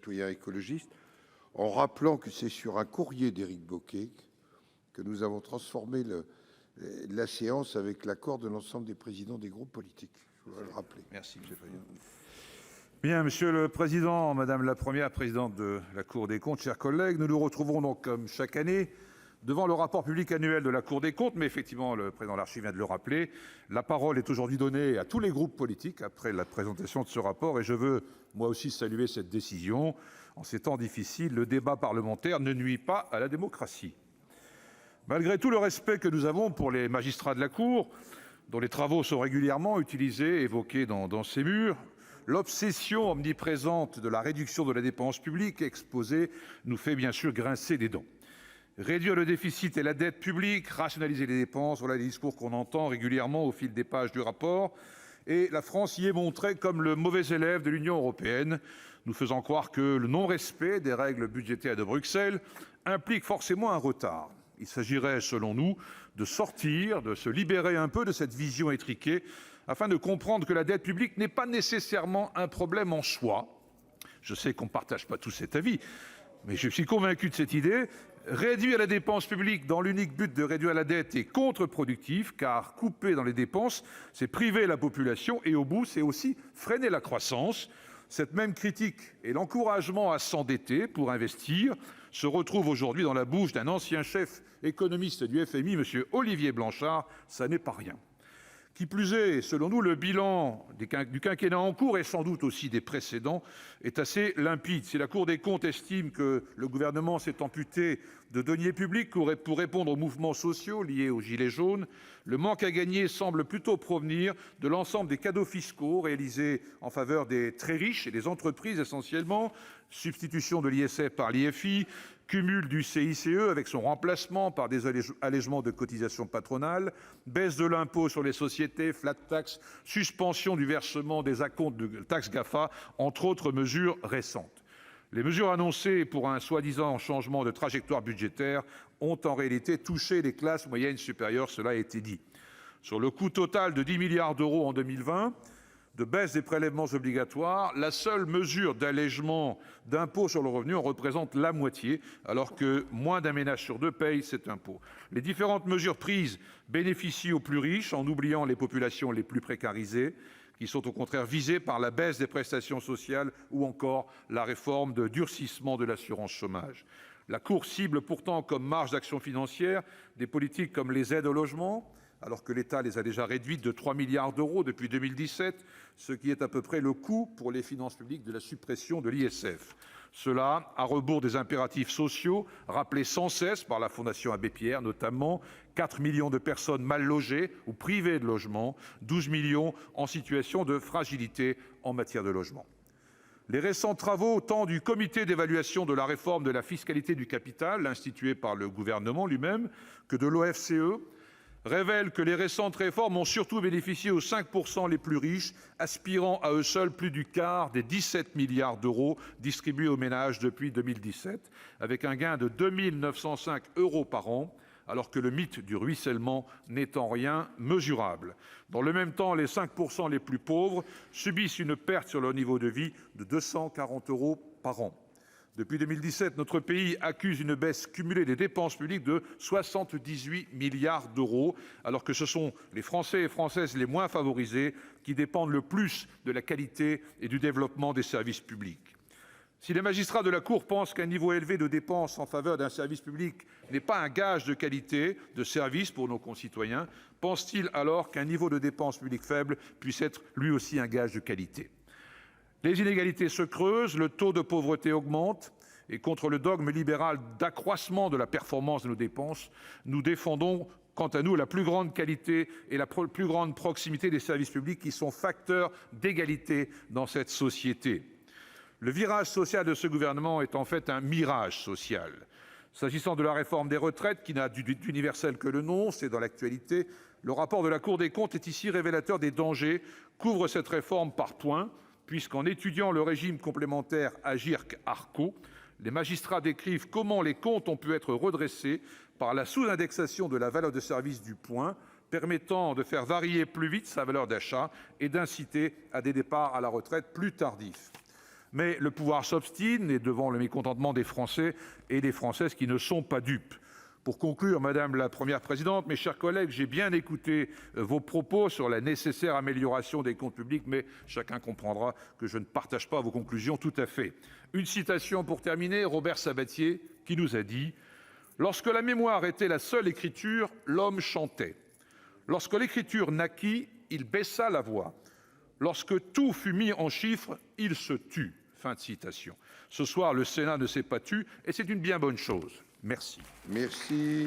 citoyen et écologiste, en rappelant que c'est sur un courrier d'Éric Bocquet que nous avons transformé la séance avec l'accord de l'ensemble des présidents des groupes politiques. Je voudrais le rappeler. Merci, M. le Président. Bien, Monsieur le Président, Madame la Première Présidente de la Cour des comptes, chers collègues, nous nous retrouvons donc comme chaque année devant le rapport public annuel de la Cour des comptes, mais effectivement, le président Larcher vient de le rappeler, la parole est aujourd'hui donnée à tous les groupes politiques après la présentation de ce rapport, et je veux moi aussi saluer cette décision. En ces temps difficiles, le débat parlementaire ne nuit pas à la démocratie. Malgré tout le respect que nous avons pour les magistrats de la Cour, dont les travaux sont régulièrement utilisés, évoqués dans ces murs, l'obsession omniprésente de la réduction de la dépense publique exposée nous fait bien sûr grincer des dents. Réduire le déficit et la dette publique, rationaliser les dépenses, voilà les discours qu'on entend régulièrement au fil des pages du rapport. Et la France y est montrée comme le mauvais élève de l'Union européenne, nous faisant croire que le non-respect des règles budgétaires de Bruxelles implique forcément un retard. Il s'agirait, selon nous, de sortir, de se libérer un peu de cette vision étriquée, afin de comprendre que la dette publique n'est pas nécessairement un problème en soi. Je sais qu'on ne partage pas tous cet avis, mais je suis convaincu de cette idée. Réduire la dépense publique dans l'unique but de réduire la dette est contre-productif, car couper dans les dépenses, c'est priver la population et au bout, c'est aussi freiner la croissance. Cette même critique et l'encouragement à s'endetter pour investir se retrouvent aujourd'hui dans la bouche d'un ancien chef économiste du FMI, M. Olivier Blanchard. Ça n'est pas rien. Qui plus est, selon nous, le bilan du quinquennat en cours et sans doute aussi des précédents est assez limpide. Si la Cour des comptes estime que le gouvernement s'est amputé de deniers publics pour répondre aux mouvements sociaux liés aux gilets jaunes, le manque à gagner semble plutôt provenir de l'ensemble des cadeaux fiscaux réalisés en faveur des très riches et des entreprises essentiellement, substitution de l'ISF par l'IFI, cumul du CICE avec son remplacement par des allègements de cotisations patronales, baisse de l'impôt sur les sociétés, flat tax, suspension du versement des acomptes de taxes GAFA, entre autres mesures récentes. Les mesures annoncées pour un soi-disant changement de trajectoire budgétaire ont en réalité touché les classes moyennes supérieures, cela a été dit. Sur le coût total de 10 milliards d'euros en 2020, de baisse des prélèvements obligatoires, la seule mesure d'allègement d'impôt sur le revenu en représente la moitié, alors que moins d'un ménage sur deux paye cet impôt. Les différentes mesures prises bénéficient aux plus riches en oubliant les populations les plus précarisées, qui sont au contraire visées par la baisse des prestations sociales ou encore la réforme de durcissement de l'assurance chômage. La Cour cible pourtant comme marge d'action financière des politiques comme les aides au logement, alors que l'État les a déjà réduites de 3 milliards d'euros depuis 2017, ce qui est à peu près le coût pour les finances publiques de la suppression de l'ISF. Cela, à rebours des impératifs sociaux, rappelés sans cesse par la Fondation Abbé Pierre, notamment 4 millions de personnes mal logées ou privées de logement, 12 millions en situation de fragilité en matière de logement. Les récents travaux, tant du comité d'évaluation de la réforme de la fiscalité du capital, institué par le gouvernement lui-même, que de l'OFCE, révèlent que les récentes réformes ont surtout bénéficié aux 5% les plus riches, aspirant à eux seuls plus du quart des 17 milliards d'euros distribués aux ménages depuis 2017, avec un gain de 2 905 € par an, alors que le mythe du ruissellement n'est en rien mesurable. Dans le même temps, les 5% les plus pauvres subissent une perte sur leur niveau de vie de 240 € par an. Depuis 2017, notre pays accuse une baisse cumulée des dépenses publiques de 78 milliards d'euros, alors que ce sont les Français et Françaises les moins favorisés qui dépendent le plus de la qualité et du développement des services publics. Si les magistrats de la Cour pensent qu'un niveau élevé de dépenses en faveur d'un service public n'est pas un gage de qualité de service pour nos concitoyens, pensent-ils alors qu'un niveau de dépenses publiques faible puisse être lui aussi un gage de qualité ? Les inégalités se creusent, le taux de pauvreté augmente, et contre le dogme libéral d'accroissement de la performance de nos dépenses, nous défendons, quant à nous, la plus grande qualité et la plus grande proximité des services publics qui sont facteurs d'égalité dans cette société. Le virage social de ce gouvernement est en fait un mirage social. S'agissant de la réforme des retraites, qui n'a d'universel que le nom, c'est dans l'actualité, le rapport de la Cour des comptes est ici révélateur des dangers qu'ouvre cette réforme par points, puisqu'en étudiant le régime complémentaire Agirc-Arrco, les magistrats décrivent comment les comptes ont pu être redressés par la sous-indexation de la valeur de service du point, permettant de faire varier plus vite sa valeur d'achat et d'inciter à des départs à la retraite plus tardifs. Mais le pouvoir s'obstine et devant le mécontentement des Français et des Françaises qui ne sont pas dupes. Pour conclure, Madame la Première présidente, mes chers collègues, j'ai bien écouté vos propos sur la nécessaire amélioration des comptes publics, mais chacun comprendra que je ne partage pas vos conclusions tout à fait. Une citation pour terminer, Robert Sabatier, qui nous a dit « Lorsque la mémoire était la seule écriture, l'homme chantait. Lorsque l'écriture naquit, il baissa la voix. Lorsque tout fut mis en chiffres, il se tut. » Fin de citation. Ce soir, le Sénat ne s'est pas tu, et c'est une bien bonne chose. Merci. Merci.